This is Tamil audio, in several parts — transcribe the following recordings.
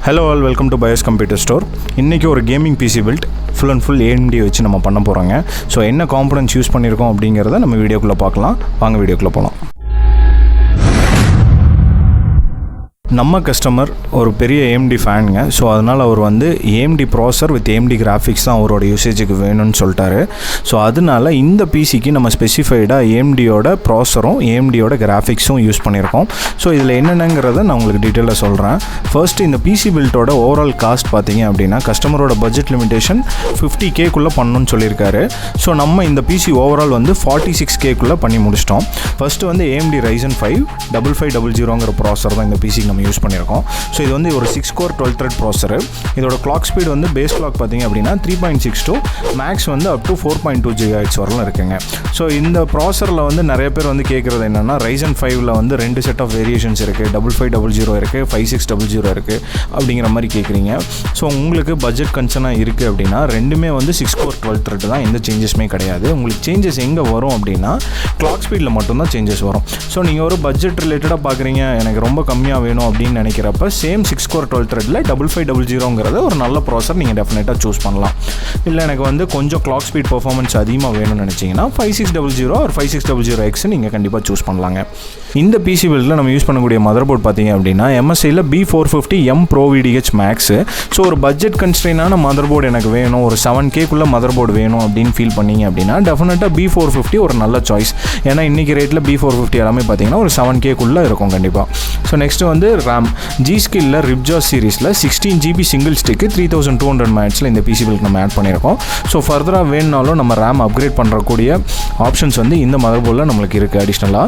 Hello all, welcome to BYOS Computer Store. இன்னைக்கு ஒரு gaming PC build full and full AMD வச்சு நம்ம பண்ண போறோங்க. ஸோ என்ன காம்போனன்ட்ஸ் யூஸ் பண்ணியிருக்கோம் அப்படிங்கிறத நம்ம வீடியோக்குள்ளே பார்க்கலாம். வாங்க வீடியோக்குள்ளே போகலாம். நம்ம கஸ்டமர் ஒரு பெரிய AMD ஃபேனுங்க. ஸோ அதனால் அவர் வந்து AMD ப்ராசர் வித் AMD கிராஃபிக்ஸ் தான் அவரோட யூசேஜுக்கு வேணும்னு சொல்லிட்டாரு. ஸோ அதனால இந்த பிசிக்கு நம்ம ஸ்பெசிஃபைடாக AMDயோட ப்ராசரும் AMDயோட கிராஃபிக்ஸும் யூஸ் பண்ணியிருக்கோம். ஸோ இதில் என்னென்னங்கிறத நான் உங்களுக்கு டீட்டெயிலாக சொல்கிறேன். ஃபர்ஸ்ட் இந்த பிசி பில்டோட ஓவரால் காஸ்ட் பார்த்தீங்க அப்படின்னா கஸ்டமரோட பட்ஜெட் லிமிடேஷன் 50Kக்குள்ளே பண்ணணும்னு சொல்லியிருக்காரு. ஸோ நம்ம இந்த பிசி ஓவரால் வந்து 46Kக்குள்ளே பண்ணி முடிச்சிட்டோம். ஃபர்ஸ்ட் வந்து AMD RYZEN 5 5500ங்கிற ப்ராசர் தான் இந்த பிசிக்கு யூஸ் பண்ணியிருக்கோம். ஸோ இது வந்து ஒரு 6 கோர் 12 த்ரெட் ப்ராசர். இதோட கிளாக் ஸ்பீட் வந்து பேஸ் கிளாக் பார்த்தீங்க அப்படின்னா 3.62 மேக்ஸ் வந்து அப் டு 4.2 GHz வரலாம் இருக்குங்க. ஸோ இந்த ப்ராசரில் வந்து நிறைய பேர் வந்து கேட்குறது என்னென்னா RYZEN 5ல் வந்து 2 செட் ஆஃப் வேரியேஷன்ஸ் இருக்குது, 5500 இருக்குது, 5600 இருக்குது அப்படிங்கிற மாதிரி கேட்குறீங்க. ஸோ உங்களுக்கு பட்ஜெட் கன்சர்னாக இருக்குது அப்படின்னா ரெண்டுமே வந்து 6 கோர் 12 த்ரெட் தான், எந்த சேஞ்சஸுமே கிடையாது. உங்களுக்கு சேஞ்சஸ் எங்கே வரும் அப்படின்னா கிளாக் ஸ்பீடில் மட்டும்தான் சேஞ்சஸ் வரும். ஸோ நீங்கள் ஒரு பட்ஜெட் ரிலேட்டடாக பார்க்குறீங்க, எனக்கு ரொம்ப கம்மியாக வேணும் அப்படின்னு நினைக்கிறப்ப சேம் 6 கோர் 12 த்ரெட்டில் 5500ங்கிறத ஒரு நல்ல ப்ராசர் நீங்கள் டெஃபினட்டாக சூஸ் பண்ணலாம். இல்லை எனக்கு வந்து கொஞ்சம் கிளாக் ஸ்பீட் பர்ஃபார்மன்ஸ் அதிகமாக வேணும்னு நினச்சிங்கன்னா 5600 ஒரு 5600X நீங்கள் கண்டிப்பாக சூஸ் பண்ணலாங்க. இந்த பிசி பில்டில் நம்ம யூஸ் பண்ணக்கூடிய மதர்போர்ட் பார்த்தீங்க அப்படின்னா MSIயில் B450M PRO VDH MAX. So ஒரு பட்ஜெட் கன்ஸ்ட்ரெயினான மதர்போர்டு எனக்கு வேணும், ஒரு 7Kக்குள்ளே மதர்போர்டு வேணும் அப்படின்னு ஃபீல் பண்ணிங்க அப்படின்னா டெஃபினட்டாக B450 ஒரு நல்ல சாய்ஸ். ஏன்னா இன்றைக்கி ரேட்டில் B450 எல்லாமே பார்த்தீங்கன்னா ஒரு 7Kக்குள்ளே இருக்கும் கண்டிப்பாக. ஸோ நெக்ஸ்ட் வந்து RAM G-Skillல RIPJAW சீரிஸில் 16GB சிங்கிள் ஸ்டிக்கு 3200 MHz இந்த பிசி பில்ட் நம்ம ஆட் பண்ணியிருக்கோம். ஸோ ஃபர்தராக வேணுனாலும் நம்ம RAM அப்கிரேட் பண்ணுறக்கூடிய ஆப்ஷன்ஸ் வந்து இந்த மதர்போர்டில் நம்மளுக்கு இருக்குது. அடிஷ்னலாக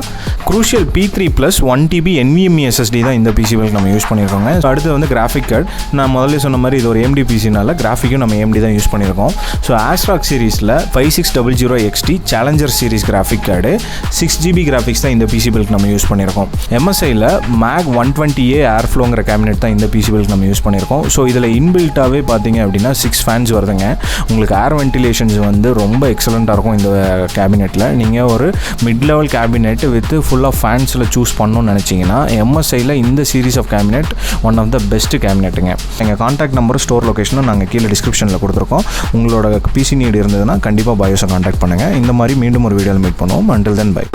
crucial P3 + 1TB NVME SSD தான் இந்த பிசி பில்ட் நம்ம யூஸ் பண்ணியிருக்கோங்க. அடுத்து வந்து கிராஃபிக் கார்டு, நான் முதல்ல சொன்ன மாதிரி இது ஒரு AMD பிசினால கிராஃபிக்கும் நம்ம AMD தான் யூஸ் பண்ணியிருக்கோம். ஸோ ஆஸ்ட்ராக் சீரிஸில் 5600XT challenger series graphic card 6GB graphics தான் இந்த பிசி பில்ட் நம்ம யூஸ் பண்ணியிருக்கோம். MSIயில் MAG 120A ஏர்ஃப்ளோங்கிற கேபினெட் தான் இந்த பிசி பில்ட் நம்ம யூஸ் பண்ணியிருக்கோம். ஸோ இதில் இன்பில்ட்டாகவே பார்த்தீங்க அப்படின்னா 6 ஃபேன்ஸ் வருதுங்க. உங்களுக்கு ஏர் வென்டிலேஷன்ஸ் வந்து ரொம்ப எக்ஸலண்ட்டாக இருக்கும் இந்த கேபினெட்டில். நீங்கள் ஒரு mid level cabinet with full of ஃபேன்ஸில் சூஸ் பண்ணணும்னு நினச்சிங்கன்னா MSIயில் இந்த series of cabinet one of the best கேபினெட்டுங்க. எங்கள் கான்டாக்ட் நம்பரும் ஸ்டோர் லொக்கேஷனும் நாங்கள் கீழே டிஸ்கிரிப்ஷனில் கொடுத்துருக்கோம். உங்களோட பிசி நீடு இருந்ததுன்னா கண்டிப்பாக BYOS கான்டாக்ட் பண்ணுங்கள். இந்த மாதிரி மீண்டும் ஒரு வீடியோவில் மீட் பண்ணுவோம். Until then, bye.